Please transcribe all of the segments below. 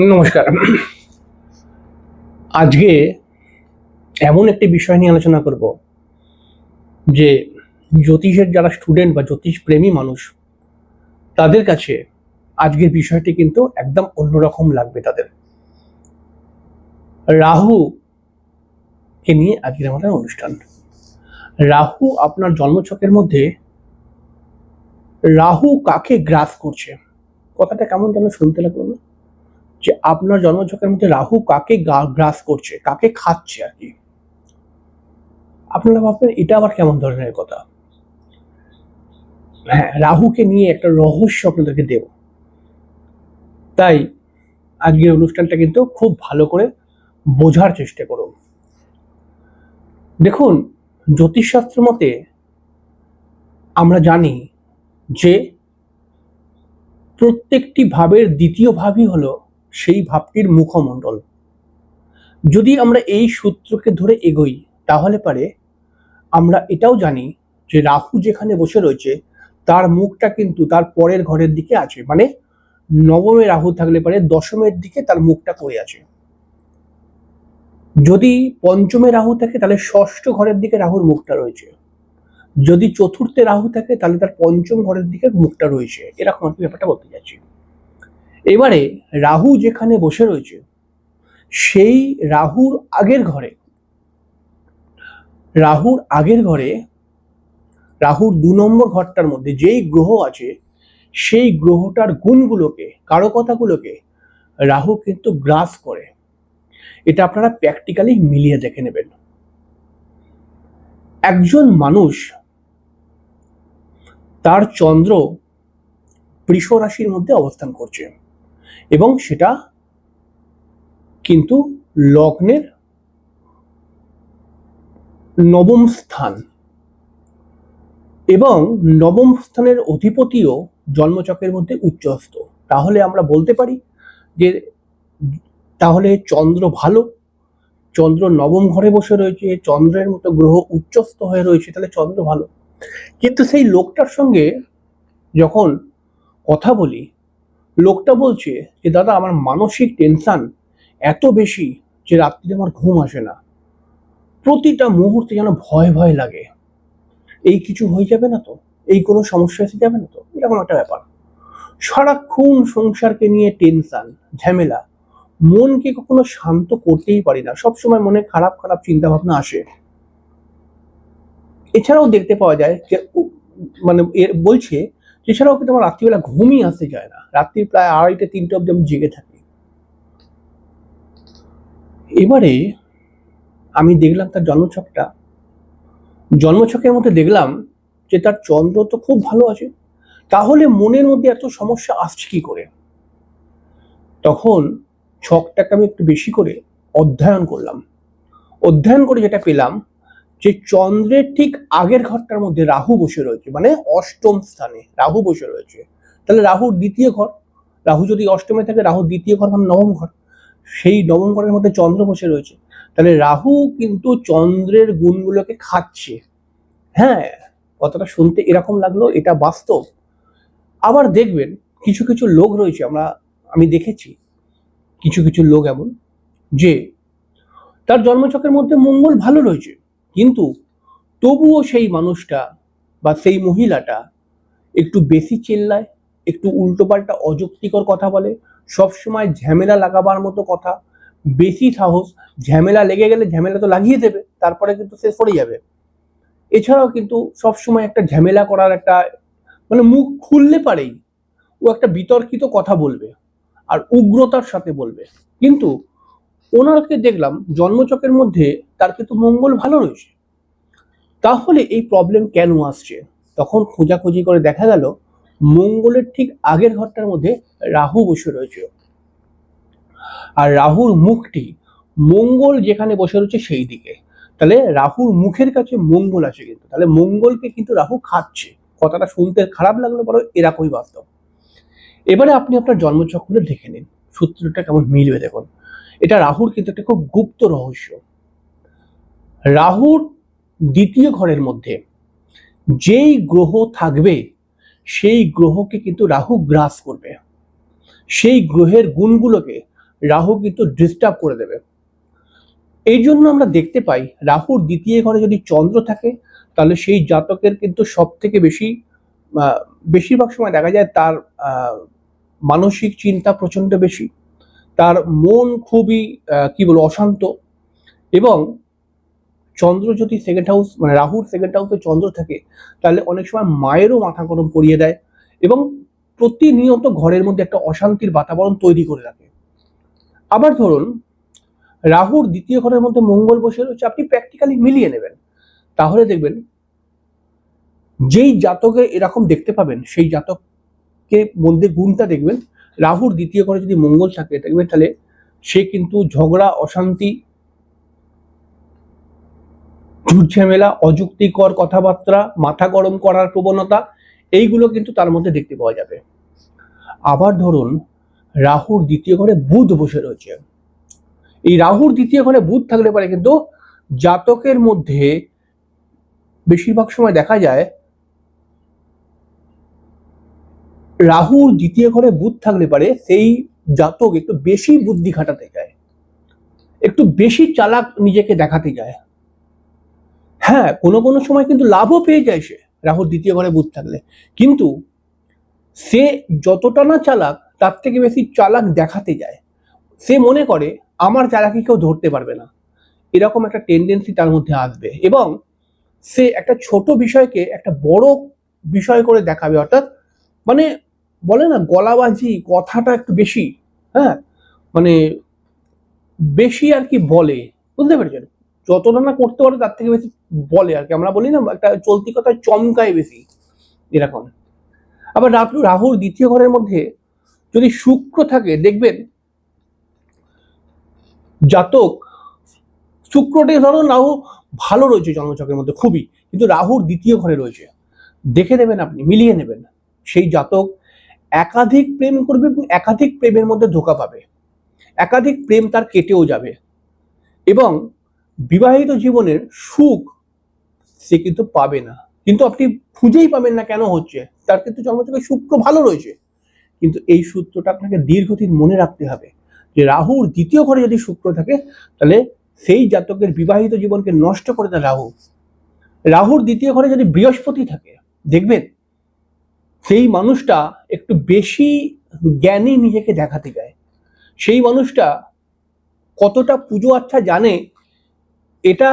নমস্কার। আজকে এমন একটি বিষয় নিয়ে আলোচনা করব যে জ্যোতিষের যারা স্টুডেন্ট বা জ্যোতিষ প্রেমী মানুষ তাদের কাছে আজকের বিষয়টি কিন্তু একদম অন্যরকম লাগবে তাদের। রাহু কে নিয়ে আজকের আমাদের অনুষ্ঠান। রাহু আপনার জন্মছকের মধ্যে রাহু কাকে গ্রাস করছে, কথাটা কেমন যেন শুনতে লাগলো না? যে আপনার জন্মছকের মধ্যে রাহু কাকে গ্রাস করছে, কাকে খাচ্ছে আর কি। আপনারা ভাববেন এটা আবার কেমন ধরনের কথা। হ্যাঁ, রাহুকে নিয়ে একটা রহস্য আপনাদেরকে দেব, তাই আজকের অনুষ্ঠানটা কিন্তু খুব ভালো করে বোঝার চেষ্টা করুন। দেখুন, জ্যোতিষশাস্ত্র মতে আমরা জানি যে প্রত্যেকটি ভাবের দ্বিতীয় ভাবই হলো সেই ভাবটির মুখমণ্ডল। যদি আমরা এই সূত্রকে ধরে এগোই তাহলে পারে আমরা এটাও জানি যে রাহু যেখানে বসে রয়েছে তার মুখটা কিন্তু তার পরের ঘরের দিকে আছে, মানে নবমে রাহু থাকলে পারে দশমের দিকে তার মুখটা পড়ে আছে। যদি পঞ্চমে রাহু থাকে তাহলে ষষ্ঠ ঘরের দিকে রাহুর মুখটা রয়েছে, যদি চতুর্থে রাহু থাকে তাহলে তার পঞ্চম ঘরের দিকে মুখটা রয়েছে। এরকম আর কি ব্যাপারটা বলতে যাচ্ছি। এবারে রাহু যেখানে বসে রয়েছে সেই রাহুর আগের ঘরে, রাহুর 2 নম্বর ঘরটার মধ্যে যেই গ্রহ আছে সেই গ্রহটার গুণগুলোকে, কারকতাগুলোকে রাহু কিন্তু গ্রাস করে। এটা আপনারা প্র্যাকটিক্যালি মিলিয়ে দেখে নেবেন। একজন মানুষ তার চন্দ্র বৃষ রাশির মধ্যে অবস্থান করছে এবং সেটা কিন্তু লগ্নের নবম স্থান, এবং নবম স্থানের অধিপতিও জন্মচক্রের মধ্যে উচ্চস্থ। তাহলে আমরা বলতে পারি যে তাহলে চন্দ্র ভালো, চন্দ্র নবম ঘরে বসে রয়েছে, চন্দ্রের মতো গ্রহ উচ্চস্থ হয়ে রয়েছে, তাহলে চন্দ্র ভালো। কিন্তু সেই লোকটার সঙ্গে যখন কথা বলি, লোকটা বলছে যে দাদা আমার মানসিক টেনশন এত বেশি যে রাত্রিতে আমার ঘুম আসে না, প্রতিটা মুহূর্তে যেন ভয় ভয় লাগে, এই কিছু হয়ে যাবে না তো, এই কোনো সমস্যা এসে যাবে না তো, এরকম একটা ব্যাপার। সারাক্ষণ সংসারকে নিয়ে টেনশন, ঝামেলা, মনকে কখনো শান্ত করতেই পারি না, সবসময় মনে খারাপ খারাপ চিন্তা ভাবনা আসে। এছাড়াও দেখতে পাওয়া যায় যে মানে বলছে এছাড়াও কিন্তু আমার রাত্রিবেলা ঘুমই আসতে চায় না, রাত্রি প্রায় 2:30-3টে অব্দি আমি জেগে থাকি। এবারে আমি দেখলাম তার জন্মছকের মধ্যে দেখলাম যে তার চন্দ্র তো খুব ভালো আছে, তাহলে মনের মধ্যে এত সমস্যা আসছে কি করে? তখন ছকটাকে আমি একটু বেশি করে অধ্যয়ন করলাম। অধ্যয়ন করে যেটা পেলাম যে চন্দ্রের ঠিক আগের ঘরটার মধ্যে রাহু বসে রয়েছে, মানে অষ্টম স্থানে রাহু বসে রয়েছে। তাহলে রাহুর দ্বিতীয় ঘর, রাহু যদি অষ্টমে থাকে রাহুর দ্বিতীয় ঘর মানে নবম ঘর, সেই নবম ঘরের মধ্যে চন্দ্র বসে রয়েছে। তাহলে রাহু কিন্তু চন্দ্রের গুণগুলোকে খাচ্ছে। হ্যাঁ, কথাটা শুনতে এরকম লাগলো, এটা বাস্তব। আবার দেখবেন কিছু কিছু লোক রয়েছে, আমি দেখেছি কিছু কিছু লোক এমন যে তার জন্মছকের মধ্যে মঙ্গল ভালো রয়েছে, কিন্তু তবুও সেই মানুষটা বা সেই মহিলাটা একটু বেশি চেল্লায়, একটু উল্টোপাল্টা অযৌক্তিকর কথা বলে, সবসময় ঝামেলা লাগাবার মতো কথা, বেশি সাহস, ঝামেলা লেগে গেলে ঝামেলা তো লাগিয়ে দেবে, তারপরে কিন্তু শেষ পড়ে যাবে। এছাড়াও কিন্তু সবসময় একটা ঝামেলা করার একটা, মানে মুখ খুললে পারেই ও একটা বিতর্কিত কথা বলবে আর উগ্রতার সাথে বলবে। কিন্তু ওনাকে দেখলাম জন্মচকের মধ্যে তার কিন্তু মঙ্গল ভালো রয়েছে, তাহলে এই প্রবলেম কেন আসছে? তখন খোঁজাখুঁজি করে দেখা গেল মঙ্গলের ঠিক আগের ঘরটার মধ্যে রাহু বসে রয়েছে, আর রাহুর মুখটি মঙ্গল যেখানে বসে রয়েছে সেই দিকে। তাহলে রাহুর মুখের কাছে মঙ্গল আছে, কিন্তু তাহলে মঙ্গলকে কিন্তু রাহু খাচ্ছে। কথাটা শুনতে খারাপ লাগলো, বড় এরকমই বাস্তব। এবারে আপনি আপনার জন্মচক্রে দেখে নিন সূত্রটা কেমন মিলবে। দেখুন, এটা রাহুর কিন্তু একটা খুব গুপ্ত রহস্য। রাহুর দ্বিতীয় ঘরের মধ্যে যেই গ্রহ থাকবে সেই গ্রহকে কিন্তু রাহু গ্রাস করবে, সেই গ্রহের গুণগুলোকে রাহু কিন্তু ডিস্টার্ব করে দেবে। এই জন্য আমরা দেখতে পাই রাহুর দ্বিতীয় ঘরে যদি চন্দ্র থাকে তাহলে সেই জাতকের কিন্তু সব থেকে বেশি বেশিরভাগ সময় দেখা যায় তার মানসিক চিন্তা প্রচন্ড বেশি, তার মন খুবই কি বলবো অশান্ত। এবং চন্দ্র যদি সেকেন্ড হাউস মানে রাহুর সেকেন্ড হাউসে চন্দ্র থাকে তাহলে অনেক সময় মায়েরও মাথা গরম করিয়ে দেয় এবং প্রতিনিয়ত ঘরের মধ্যে একটা অশান্তির বাতাবরণ তৈরি করে রাখে। আবার ধরুন রাহুর দ্বিতীয় ঘরের মধ্যে মঙ্গল বসে রয়েছে, আপনি প্র্যাকটিক্যালি মিলিয়ে নেবেন তাহলে দেখবেন যেই জাতকে এরকম দেখতে পাবেন সেই জাতকে মধ্যে গুণটা দেখবেন রাহুর দ্বিতীয় ঘরে যদি মঙ্গল থাকে দেখবেন তাহলে সে কিন্তু ঝগড়া অশান্তি ঝুটঝামেলা অযুক্তিকর কথাবার্তা মাথা গরম করার প্রবণতা এইগুলো কিন্তু তার মধ্যে দেখতে পাওয়া যাবে। আবার ধরুন রাহুর দ্বিতীয় ঘরে বুধ বসে রয়েছে, এই রাহুর দ্বিতীয় ঘরে বুধ থাকলে পারে কিন্তু জাতকের মধ্যে বেশিরভাগ সময় দেখা যায় রাহুর দ্বিতীয় ঘরে বুধ থাকলে পারে সেই জাতক একটু বেশি বুদ্ধি খাটাতে যায়, একটু বেশি চালাক নিজেকে দেখাতে যায়। হ্যাঁ, কোনো কোনো সময় কিন্তু লাভও পেয়ে যায় সে রাহুর দ্বিতীয় ঘরে বুধ থাকলে, কিন্তু সে যতটা না চালাক তার থেকে বেশি চালাক দেখাতে যায়। সে মনে করে আমার চালাকি কেউ ধরতে পারবে না, এরকম একটা টেন্ডেন্সি তার মধ্যে আসবে এবং সে একটা ছোট বিষয়কে একটা বড় বিষয় করে দেখাবে। অর্থাৎ মানে বলে না গলাবাজি কথাটা একটু বেশি, হ্যাঁ মানে বেশি আর কি বলে, বুঝতে পেরেছেন? যতটা না করতে পারে তার থেকে বেশি বলে আর কি, আমরা বলি না একটা চলতি কথা চমকায় বেশি এরকম। আবার রাহুর দ্বিতীয় ঘরের মধ্যে যদি শুক্র থাকে দেখবেন জাতক শুক্রটি ধরুন রাহু ভালো রয়েছে জন্মছকের মধ্যে খুবই, কিন্তু রাহুর দ্বিতীয় ঘরে রয়েছে, দেখে নেবেন আপনি মিলিয়ে নেবেন সেই জাতক একাধিক প্রেম করবে এবং একাধিক প্রেমের মধ্যে ধোঁকা পাবে, একাধিক প্রেম তার কেটেও যাবে এবং বিবাহিত জীবনের সুখ সে কিন্তু পাবে না। কিন্তু আপনি খুঁজেই পাবেন না কেন হচ্ছে, তার কিন্তু জন্মছকে শুক্র ভালো রয়েছে। কিন্তু এই সূত্রটা আপনাকে দীর্ঘদিন মনে রাখতে হবে যে রাহুর দ্বিতীয় ঘরে যদি শুক্র থাকে তাহলে সেই জাতকের বিবাহিত জীবনকে নষ্ট করে দেয় রাহু। রাহুর দ্বিতীয় ঘরে যদি বৃহস্পতি থাকে দেখবেন সেই মানুষটা একটু বেশি জ্ঞানী নিজেকে দেখাতে যায়, সেই মানুষটা কতটা পুজো আচ্ছা জানে এটা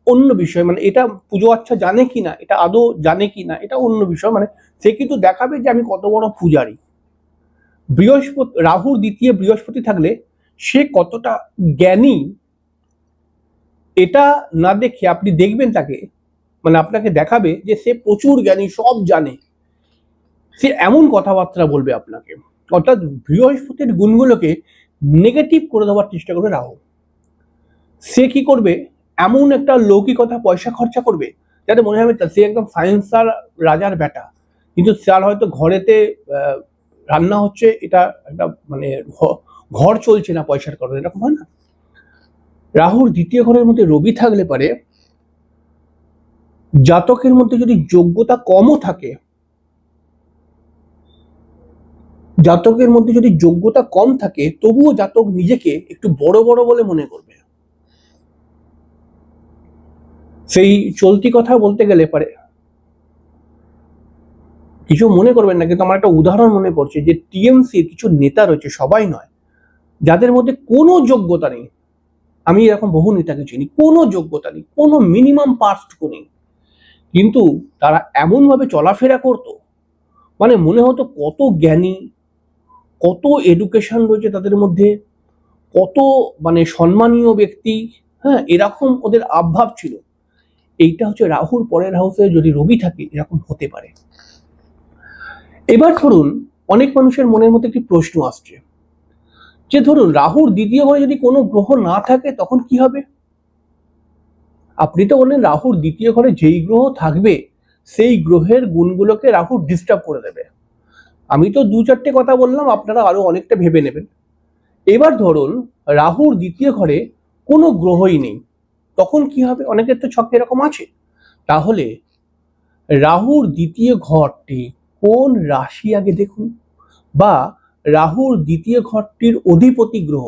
অন্য বিষয়, মানে এটা পুজো আচ্ছা জানে কিনা এটা আদৌ জানে কিনা এটা অন্য বিষয়, মানে সে কিন্তু দেখাবে যে আমি কত বড় পূজারী। বৃহস্পতি রাহুর দ্বিতীয় বৃহস্পতি থাকলে সে কতটা জ্ঞানী এটা না দেখে আপনি দেখবেন তাকে, মানে আপনাকে দেখাবে যে সে প্রচুর জ্ঞানী সব জানে, সে এমন কথাবার্তা বলবে আপনাকে। অর্থাৎ বৃহস্পতির গুণগুলোকে নেগেটিভ করে দেওয়ার চেষ্টা করবে রাহু। সে কি করবে এমন একটা লৌকিকতা পয়সা খরচা করবে যাতে মনে হবে সে একদম সায়েন্সার রাজার বেটা, কিন্তু তার হয়তো ঘরেতে রান্না হচ্ছে, এটা একটা মানে ঘর চলছে না পয়সার কারণে, এরকম হয় না। রাহুর দ্বিতীয় ঘরের মধ্যে রবি থাকলে পারে জাতকের মধ্যে যদি যোগ্যতা কমও থাকে, জাতকের মধ্যে যদি যোগ্যতা কম থাকে তবুও জাতক নিজেকে একটু বড় বড় বলে মনে করবে। সেই চলতি কথা বলতে গেলে পারে কিছু মনে করবেন না, কিন্তু আমার একটা উদাহরণ মনে পড়ছে যে টিএমসির কিছু নেতা রয়েছে, সবাই নয়, যাদের মধ্যে কোনো যোগ্যতা নেই। আমি এরকম বহু নেতাকে চিনি, কোনো যোগ্যতা নেই, কোনো মিনিমাম পার্টটুকু নেই, কিন্তু তারা এমন ভাবে চলাফেরা করতো মানে মনে হতো কত জ্ঞানী, কত এডুকেশন রয়েছে তাদের মধ্যে, কত মানে সম্মানীয় ব্যক্তি, হ্যাঁ এরকম ওদের আবভাব ছিল। এইটা হচ্ছে রাহুর পরের হাউসে যদি রবি থাকে এরকম হতে পারে। এবার ধরুন অনেক মানুষের মনের মধ্যে একটি প্রশ্ন আসছে যে ধরুন রাহুর দ্বিতীয় ঘরে যদি কোনো গ্রহ না থাকে তখন কি হবে? আপনি তো বললেন রাহুর দ্বিতীয় ঘরে যেই গ্রহ থাকবে সেই গ্রহের গুণগুলোকে রাহু ডিস্টার্ব করে দেবে। আমি তো দু চারটে কথা বললাম, আপনারা আরো অনেকটা ভেবে নেবেন। এবার ধরুন রাহুর দ্বিতীয় ঘরে কোনো গ্রহই নেই, তখন কি হবে? অনেকের তো ছকে এরকম আছে। তাহলে রাহুর দ্বিতীয় ঘরটি কোন রাশি আগে দেখুন, বা রাহুর দ্বিতীয় ঘরটির অধিপতি গ্রহ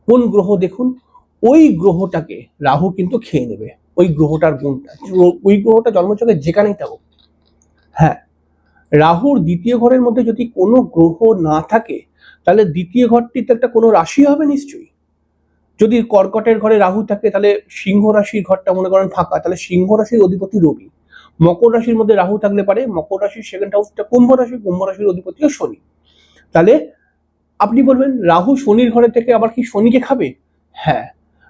কোন গ্রহ দেখুন, ওই গ্রহটাকে রাহু কিন্তু খেয়ে নেবে, ওই গ্রহটার গুণটা, ওই গ্রহটা জন্মছকে যেখানেই থাকুক। হ্যাঁ, রাহুর দ্বিতীয় ঘরের মধ্যে যদি কোনো গ্রহ না থাকে তাহলে দ্বিতীয় ঘরটিতে একটা কোনো রাশি হবে নিশ্চয়ই। যদি কর্কটের ঘরে রাহু থাকে তাহলে সিংহ রাশির ঘরটা মনে করেন ফাঁকা, তাহলে সিংহ রাশির অধিপতি রবি। মকর রাশির মধ্যে রাহু থাকলে পারে মকর রাশির সেকেন্ড হাউসটা কুম্ভ রাশি, কুম্ভ রাশির অধিপতিও শনি। তাহলে আপনি বলবেন রাহু শনির ঘরে থেকে আবার কি শনিকে খাবে? হ্যাঁ,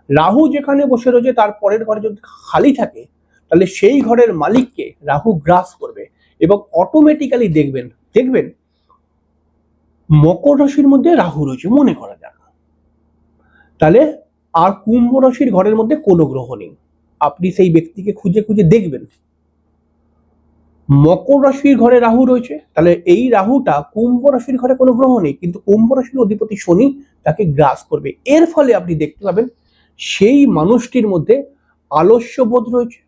রাহু যেখানে বসে রয়েছে তার পরের ঘরে যদি খালি থাকে তাহলে সেই ঘরের মালিককে রাহু গ্রাস করবে এবং অটোমেটিক্যালি দেখবেন মকর রাশির মধ্যে রাহু রয়েছে মনে করা যাক, তাহলে আর কুম্ভ রাশির ঘরের মধ্যে কোনো গ্রহ নেই। আপনি সেই ব্যক্তিকে খুঁজে খুঁজে দেখবেন মকর রাশির ঘরে রাহু রয়েছে, তাহলে এই রাহুটা কুম্ভ রাশির ঘরে কোনো গ্রহ নেই, কিন্তু কুম্ভ রাশির অধিপতি শনি তাকে গ্রাস করবে। এর ফলে আপনি দেখতে পাবেন সেই মানুষটির মধ্যে আলস্যবোধ রয়েছে,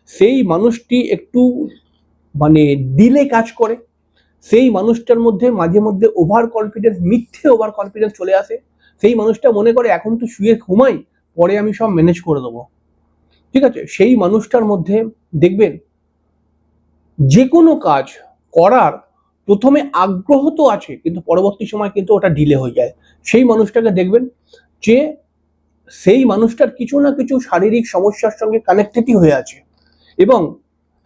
সেই মানুষটি একটু মানে দিলে কাজ করে, সেই মানুষটার মধ্যে মাঝে মধ্যে ওভার কনফিডেন্স, মিথ্যে ওভার কনফিডেন্স চলে আসে। সেই মানুষটা মনে করে এখন তো শুয়ে ঘুমাই, পরে আমি সব ম্যানেজ করে দেবো, ঠিক আছে। সেই মানুষটার মধ্যে দেখবেন যে কোনো কাজ করার প্রথমে আগ্রহ তো আছে কিন্তু পরবর্তী সময় কিন্তু ওটা ডিলে হয়ে যায়। সেই মানুষটাকে দেখবেন যে সেই মানুষটার কিছু না কিছু শারীরিক সমস্যার সঙ্গে কানেক্টেডই হয়ে আছে। এবং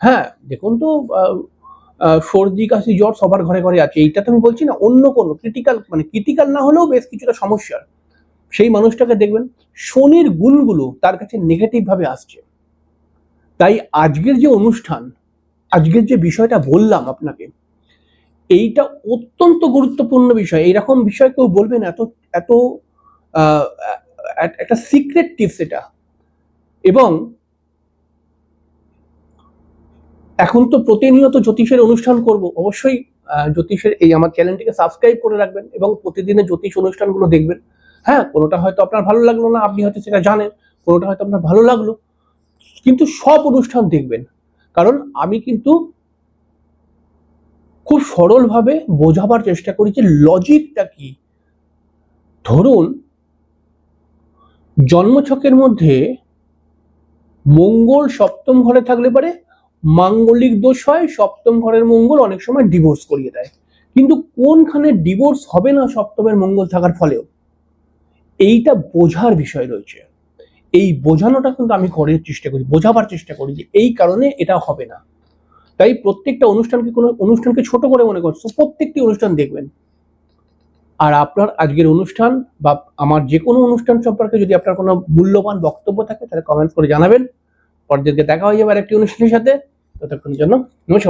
হ্যাঁ দেখুন তো সর্দি কাশি জ্বর সবার ঘরে ঘরে আছে, এইটা তো আমি বলছি না, অন্য কোনো ক্রিটিক্যাল না হলেও বেশ কিছুটা সমস্যার সেই মানুষটাকে দেখবেন শনির গুণগুলো তার কাছে নেগেটিভ ভাবে আসছে। তাই আজকের যে অনুষ্ঠান, আজকের যে বিষয়টা বললাম আপনাকে, এইটা অত্যন্ত গুরুত্বপূর্ণ বিষয়। এইরকম বিষয় কেউ বলবেন এত এত একটা সিক্রেট টিপস এটা। এবং এখন তো প্রতিনিয়ত জ্যোতিষের অনুষ্ঠান করব, অবশ্যই জ্যোতিষের এই আমার চ্যানেলটিকে সাবস্ক্রাইব করে রাখবেন এবং প্রতিদিনের জ্যোতিষ অনুষ্ঠানগুলো দেখবেন। হ্যাঁ, কোনোটা হয়তো আপনার ভালো লাগলো না, আপনি হয়তো সেটা জানেন, কোনোটা হয়তো আপনার ভালো লাগলো, কিন্তু সব অনুষ্ঠান দেখবেন, কারণ আমি কিন্তু খুব সরলভাবে বোঝাবার চেষ্টা করি যে লজিকটা কি। ধরুন জন্মছকের মধ্যে মঙ্গল সপ্তম ঘরে থাকলে পারে মাঙ্গলিক দোষ হয়, সপ্তম ঘরের মঙ্গল অনেক সময় ডিভোর্স করিয়ে দেয়, কিন্তু কোনখানে ডিভোর্স হবে না সপ্তমের মঙ্গল থাকার ফলেও, এইটা বোঝার বিষয় রয়েছে। এই বোঝানোটা কিন্তু আমি করার চেষ্টা করি, বোঝাবার চেষ্টা করি যে এই কারণে এটা হবে না। তাই প্রত্যেকটা অনুষ্ঠানকে ছোট করে মনে করছো, প্রত্যেকটি অনুষ্ঠান দেখবেন। আর আপনার আজকের অনুষ্ঠান বা আমার যে কোনো অনুষ্ঠান সম্পর্কে যদি আপনার কোনো মূল্যবান বক্তব্য থাকে তাহলে কমেন্ট করে জানাবেন। পরদিনকে দেখা হয়ে যাবে আরেকটি অনুষ্ঠানের সাথে, ততক্ষণের জন্য নমস্কার।